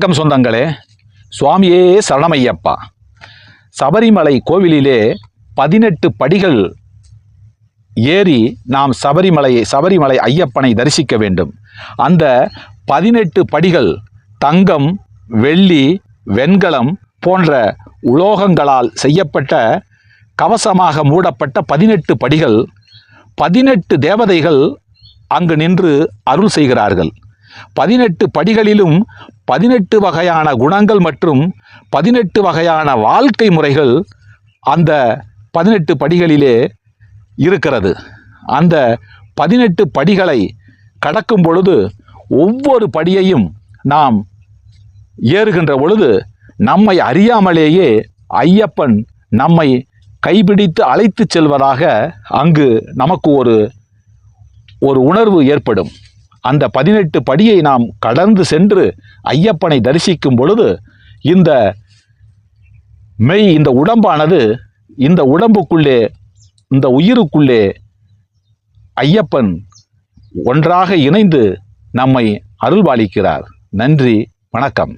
வணக்கம் சொந்தங்களே, சுவாமியே சரணமையப்பா. சபரிமலை கோவிலிலே 18 படிகள் ஏறி நாம் சபரிமலை ஐயப்பனை தரிசிக்க வேண்டும். அந்த 18 படிகள் தங்கம், வெள்ளி, வெண்கலம் போன்ற உலோகங்களால் செய்யப்பட்ட கவசமாக மூடப்பட்ட 18 படிகள். 18 தேவதைகள் அங்கு நின்று அருள் செய்கிறார்கள். 18 படிகளிலும் 18 வகையான குணங்கள் மற்றும் 18 வகையான வாழ்க்கை முறைகள் அந்த 18 படிகளிலே இருக்கிறது. அந்த 18 படிகளை கடக்கும் பொழுது ஒவ்வொரு படியையும் நாம் ஏறுகின்ற பொழுது நம்மை அறியாமலேயே ஐயப்பன் நம்மை கைபிடித்து அழைத்து செல்வதாக அங்கு நமக்கு ஒரு உணர்வு ஏற்படும். அந்த 18 படியை நாம் கடந்து சென்று ஐயப்பனை தரிசிக்கும் பொழுது இந்த உடம்பானது, இந்த உடம்புக்குள்ளே, இந்த உயிருக்குள்ளே ஐயப்பன் ஒன்றாக இணைந்து நம்மை அருள்பாலிக்கிறார். நன்றி, வணக்கம்.